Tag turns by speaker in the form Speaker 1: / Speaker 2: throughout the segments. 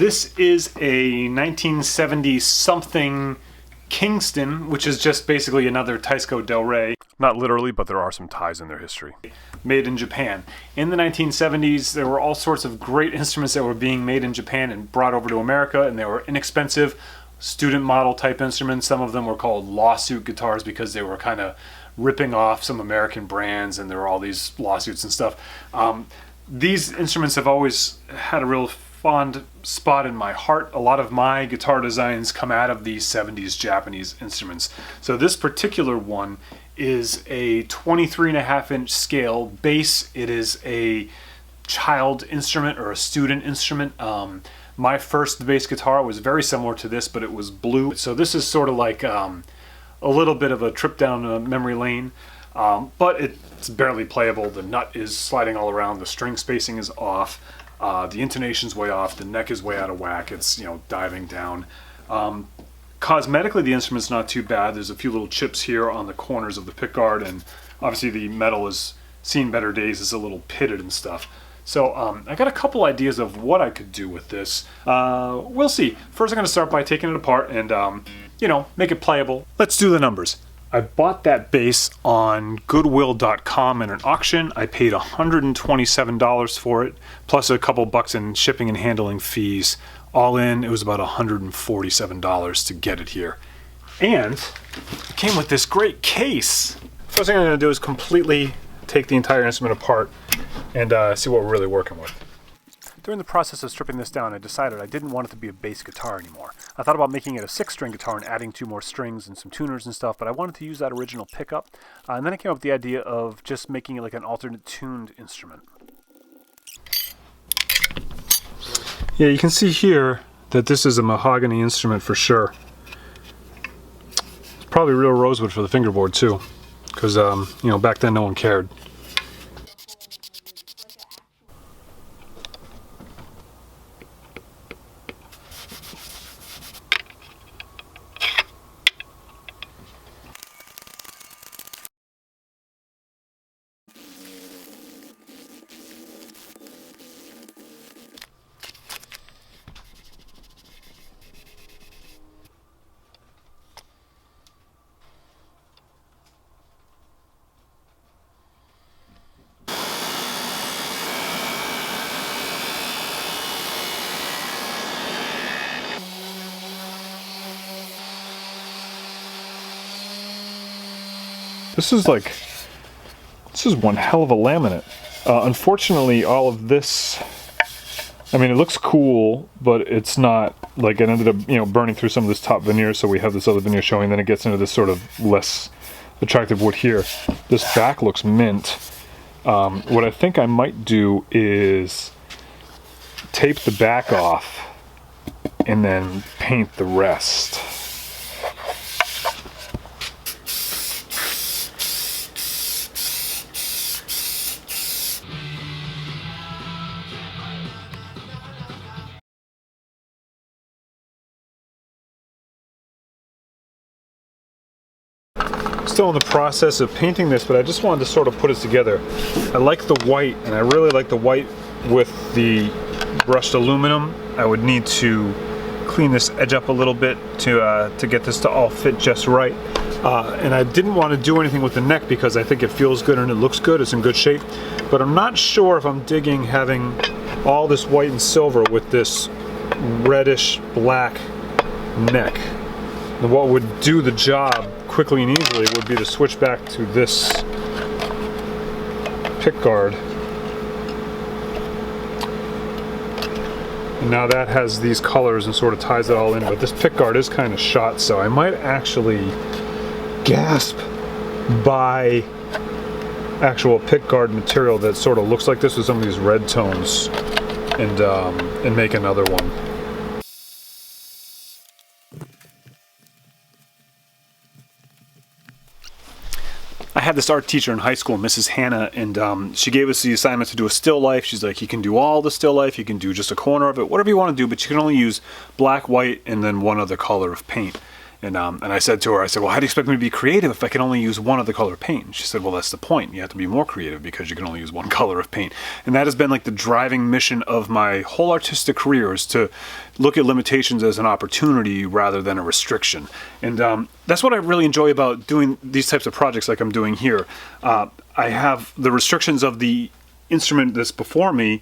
Speaker 1: This is a 1970 something Kingston, which is just basically another Psycho Del Rey.
Speaker 2: Not literally, but there are some ties in their history.
Speaker 1: Made in Japan. In the 1970s, there were all sorts of great instruments that were being made in Japan and brought over to America, and they were inexpensive student model type instruments. Some of them were called lawsuit guitars because they were kind of ripping off some American brands, and there were all these lawsuits and stuff. These instruments have always had a real fond spot in my heart. A lot of my guitar designs come out of these 70s Japanese instruments. So this particular one is a 23.5-inch scale bass. It is a child instrument or a student instrument. My first bass guitar was very similar to this, but it was blue. So this is sort of like a little bit of a trip down memory lane, but it's barely playable. The nut is sliding all around. The string spacing is off. The intonation's way off. The neck is way out of whack. It's, diving down. Cosmetically, the instrument's not too bad. There's a few little chips here on the corners of the pickguard, and obviously the metal has seen better days. It's a little pitted and stuff. So I got a couple ideas of what I could do with this. We'll see. First, I'm going to start by taking it apart and, make it playable. Let's do the numbers. I bought that bass on Goodwill.com in an auction. I paid $127 for it, plus a couple bucks in shipping and handling fees. All in, it was about $147 to get it here. And it came with this great case. First thing I'm going to do is completely take the entire instrument apart and see what we're really working with. During the process of stripping this down, I decided I didn't want it to be a bass guitar anymore. I thought about making it a 6-string guitar and adding 2 more strings and some tuners and stuff, but I wanted to use that original pickup. And then I came up with the idea of just making it like an alternate tuned instrument. Yeah, you can see here that this is a mahogany instrument for sure. It's probably real rosewood for the fingerboard too, because back then no one cared. This is one hell of a laminate. Unfortunately, all of this, it looks cool, but it's not, it ended up, burning through some of this top veneer, so we have this other veneer showing, then it gets into this sort of less attractive wood here. This back looks mint. What I think I might do is tape the back off and then paint the rest. Still in the process of painting this, but I just wanted to sort of put it together. I like the white, and I really like the white with the brushed aluminum. I would need to clean this edge up a little bit to get this to all fit just right. And I didn't want to do anything with the neck because I think it feels good and it looks good. It's in good shape. But I'm not sure if I'm digging having all this white and silver with this reddish black neck. And what would do the job quickly and easily would be to switch back to this pickguard. And now that has these colors and sort of ties it all in, but this pickguard is kind of shot, so I might actually gasp buy actual pickguard material that sort of looks like this with some of these red tones and make another one. I had this art teacher in high school, Mrs. Hannah, and she gave us the assignment to do a still life. She's like, you can do all the still life, you can do just a corner of it, whatever you want to do, but you can only use black, white, and then one other color of paint. And I said to her, I said, well, how do you expect me to be creative if I can only use one of the color of paint? She said, well, that's the point. You have to be more creative because you can only use one color of paint. And that has been like the driving mission of my whole artistic career, is to look at limitations as an opportunity rather than a restriction. And that's what I really enjoy about doing these types of projects like I'm doing here. I have the restrictions of the instrument that's before me,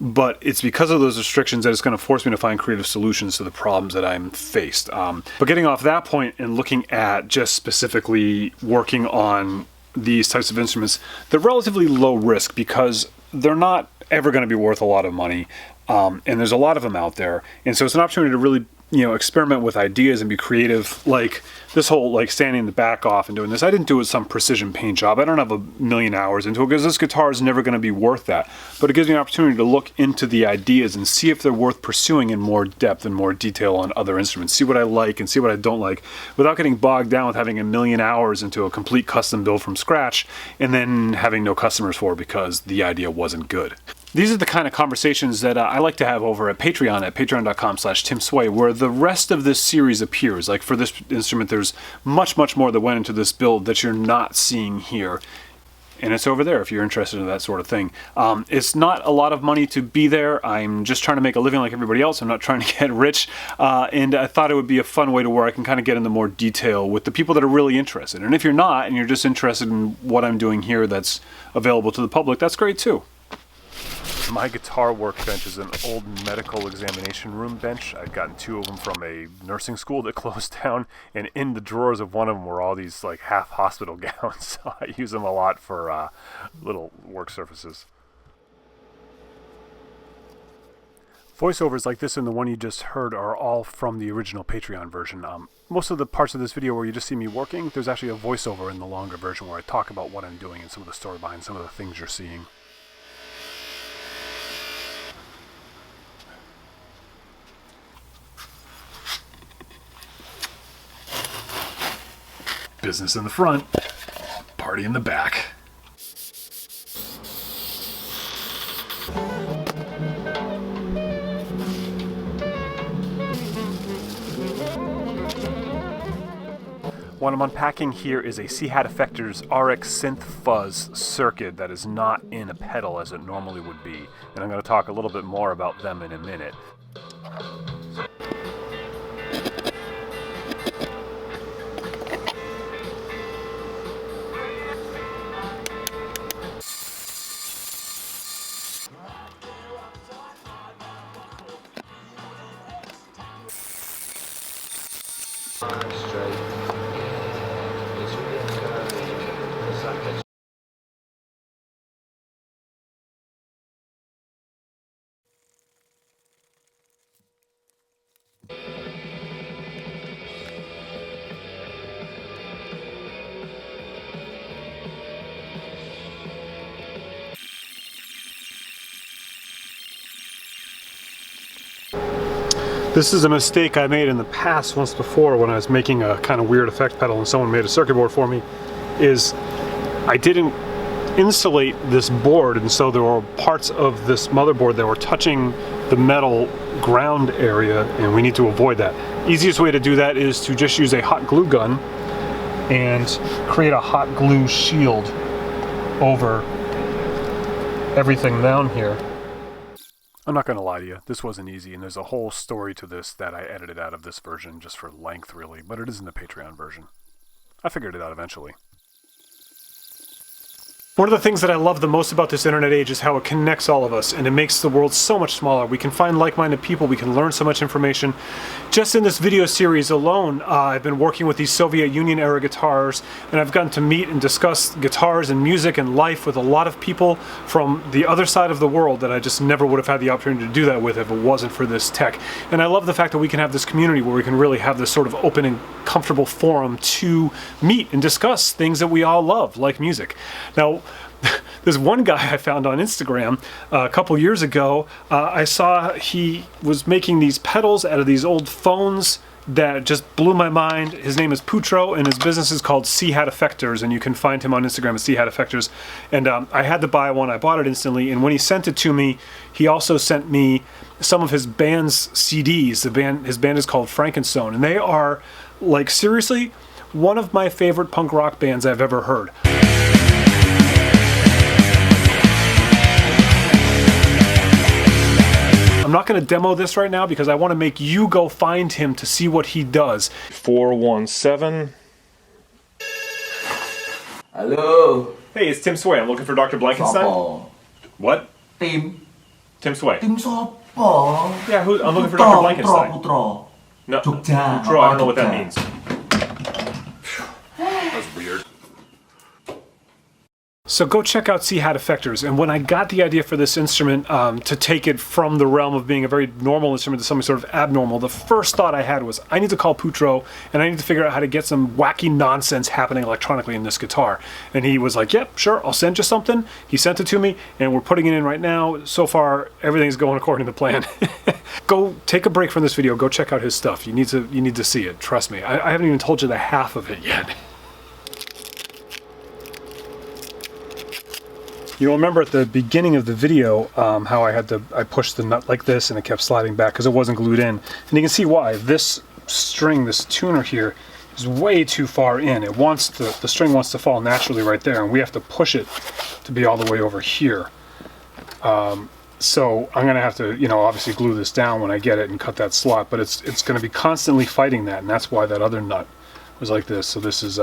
Speaker 1: but it's because of those restrictions that it's going to force me to find creative solutions to the problems that I'm faced. But getting off that point and looking at just specifically working on these types of instruments, they're relatively low risk because they're not ever going to be worth a lot of money. And there's a lot of them out there. And so it's an opportunity to really, experiment with ideas and be creative. Like this whole standing the back off and doing this, I didn't do it with some precision paint job. I don't have a million hours into it because this guitar is never going to be worth that. But it gives me an opportunity to look into the ideas and see if they're worth pursuing in more depth and more detail on other instruments. See what I like and see what I don't like without getting bogged down with having a million hours into a complete custom build from scratch and then having no customers for it because the idea wasn't good. These are the kind of conversations that I like to have over at Patreon at patreon.com/TimSway, where the rest of this series appears. Like for this instrument, there's much, much more that went into this build that you're not seeing here. And it's over there if you're interested in that sort of thing. It's not a lot of money to be there. I'm just trying to make a living like everybody else. I'm not trying to get rich. And I thought it would be a fun way to where I can kind of get into more detail with the people that are really interested. And if you're not, and you're just interested in what I'm doing here that's available to the public, that's great too.
Speaker 2: My guitar workbench is an old medical examination room bench. I'd gotten 2 of them from a nursing school that closed down, and in the drawers of one of them were all these like half hospital gowns. So I use them a lot for little work surfaces. Voiceovers like this and the one you just heard are all from the original Patreon version. Most of the parts of this video where you just see me working, there's actually a voiceover in the longer version where I talk about what I'm doing and some of the story behind some of the things you're seeing.
Speaker 1: Business in the front, party in the back.
Speaker 2: What I'm unpacking here is a C-Hat Effectors RX Synth Fuzz circuit that is not in a pedal as it normally would be, and I'm going to talk a little bit more about them in a minute.
Speaker 1: This is a mistake I made in the past once before when I was making a kind of weird effect pedal and someone made a circuit board for me, is I didn't insulate this board, and so there were parts of this motherboard that were touching the metal ground area, and we need to avoid that. Easiest way to do that is to just use a hot glue gun and create a hot glue shield over everything down here.
Speaker 2: I'm not going to lie to you, this wasn't easy, and there's a whole story to this that I edited out of this version just for length, really, but it is in the Patreon version. I figured it out eventually.
Speaker 1: One of the things that I love the most about this internet age is how it connects all of us, and it makes the world so much smaller. We can find like-minded people, we can learn so much information. Just in this video series alone, I've been working with these Soviet Union era guitars, and I've gotten to meet and discuss guitars and music and life with a lot of people from the other side of the world that I just never would have had the opportunity to do that with if it wasn't for this tech. And I love the fact that we can have this community where we can really have this sort of open and comfortable forum to meet and discuss things that we all love, like music. Now, there's one guy I found on Instagram a couple years ago. I saw he was making these pedals out of these old phones that just blew my mind. His name is Putro, and his business is called C Hat Effectors, and you can find him on Instagram at C Hat Effectors. And I had to buy one. I bought it instantly, and when he sent it to me, he also sent me some of his band's CDs. His band is called Frankenstone, and they are, like, seriously, one of my favorite punk rock bands I've ever heard. I'm not going to demo this right now because I want to make you go find him to see what he does. 417.
Speaker 3: Hello.
Speaker 1: Hey, it's Tim Sway. I'm looking for Dr. Blankenstein. What?
Speaker 3: Tim.
Speaker 1: Tim Sway.
Speaker 3: Tim Sopo.
Speaker 1: Yeah, I'm looking for Dr. Blankenstein.
Speaker 3: Putro.
Speaker 1: No,
Speaker 3: Jogja.
Speaker 1: Putro, I don't know what that
Speaker 3: Jogja.
Speaker 1: means. That's weird. So go check out C Hat Effectors. And when I got the idea for this instrument to take it from the realm of being a very normal instrument to something sort of abnormal, the first thought I had was I need to call Putro and I need to figure out how to get some wacky nonsense happening electronically in this guitar. And he was like, yep, sure, I'll send you something. He sent it to me and we're putting it in right now. So far, everything's going according to plan. Go take a break from this video. Go check out his stuff. You need to see it. Trust me. I haven't even told you the half of it yet. You'll remember at the beginning of the video how I pushed the nut like this and it kept sliding back because it wasn't glued in. And you can see why. This string, this tuner here, is way too far in. It wants the string wants to fall naturally right there, and we have to push it to be all the way over here. So I'm gonna have to, obviously glue this down when I get it and cut that slot, but it's gonna be constantly fighting that, and that's why that other nut was like this. So this is,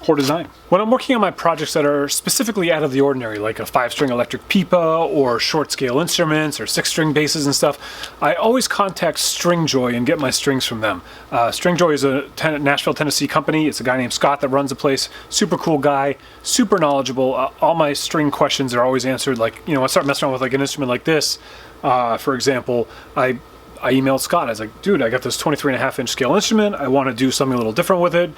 Speaker 1: poor design. When I'm working on my projects that are specifically out of the ordinary, like a 5-string electric pipa or short scale instruments or 6-string basses and stuff, I always contact Stringjoy and get my strings from them. Stringjoy is a Nashville, Tennessee company. It's a guy named Scott that runs the place. Super cool guy, super knowledgeable. All my string questions are always answered. Like, I start messing around with like an instrument like this, for example, I emailed Scott. I was like, dude, I got this 23.5-inch scale instrument. I want to do something a little different with it.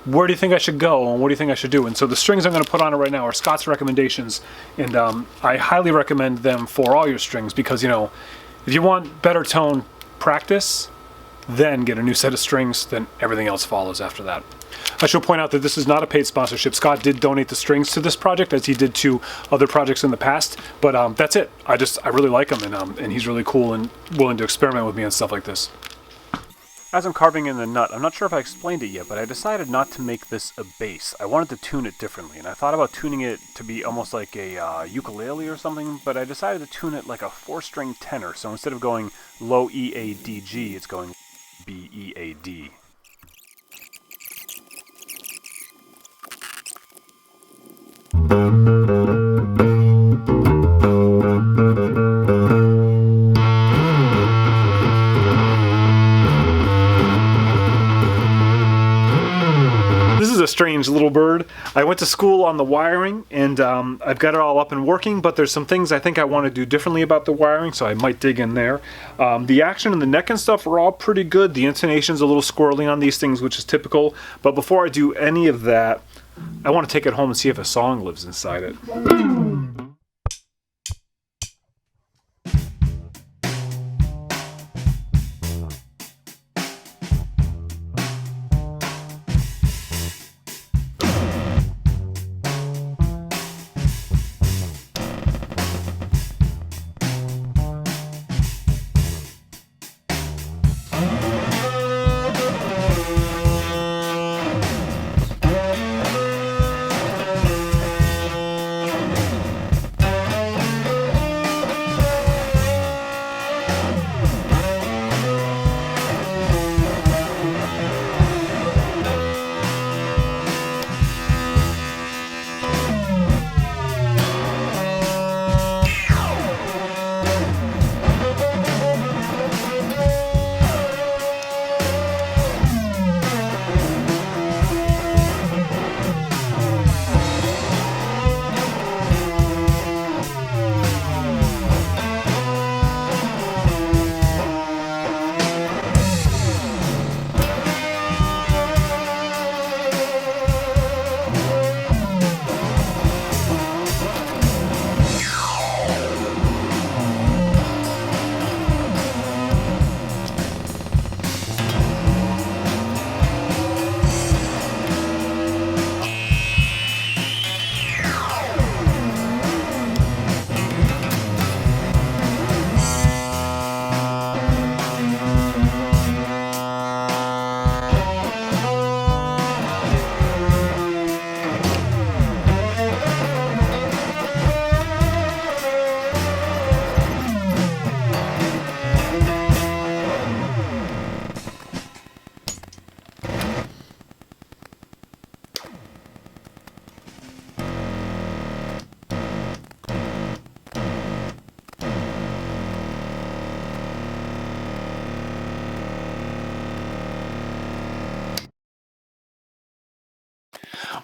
Speaker 1: Where do you think I should go, and what do you think I should do? And so the strings I'm going to put on it right now are Scott's recommendations, and I highly recommend them for all your strings because, if you want better tone practice, then get a new set of strings, then everything else follows after that. I should point out that this is not a paid sponsorship. Scott did donate the strings to this project, as he did to other projects in the past, but that's it. I really like him, and he's really cool and willing to experiment with me and stuff like this. As I'm carving in the nut, I'm not sure if I explained it yet, but I decided not to make this a bass. I wanted to tune it differently, and I thought about tuning it to be almost like a ukulele or something, but I decided to tune it like a 4-string tenor. So instead of going low E, A, D, G, it's going B, E, A, D. A strange little bird. I went to school on the wiring, and I've got it all up and working, but there's some things I think I want to do differently about the wiring, so I might dig in there. The action and the neck and stuff are all pretty good. The intonation's a little squirrely on these things, which is typical, but before I do any of that, I want to take it home and see if a song lives inside it.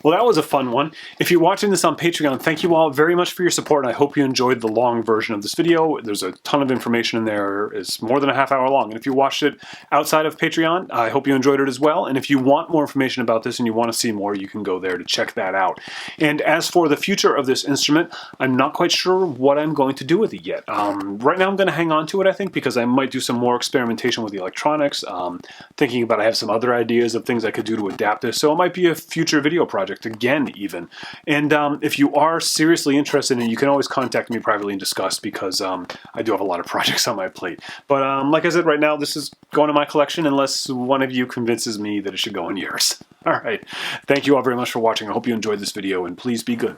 Speaker 1: Well, that was a fun one. If you're watching this on Patreon, thank you all very much for your support, and I hope you enjoyed the long version of this video. There's a ton of information in there. It's more than a half hour long. And if you watched it outside of Patreon, I hope you enjoyed it as well. And if you want more information about this and you want to see more, you can go there to check that out. And as for the future of this instrument, I'm not quite sure what I'm going to do with it yet. Right now I'm going to hang on to it, I think, because I might do some more experimentation with the electronics. Thinking about, I have some other ideas of things I could do to adapt this. So it might be a future video project again, even. And if you are seriously interested in it, you can always contact me privately and discuss, because I do have a lot of projects on my plate. But like I said, right now this is going to my collection unless one of you convinces me that it should go in yours. All right. Thank you all very much for watching. I hope you enjoyed this video, and please be good.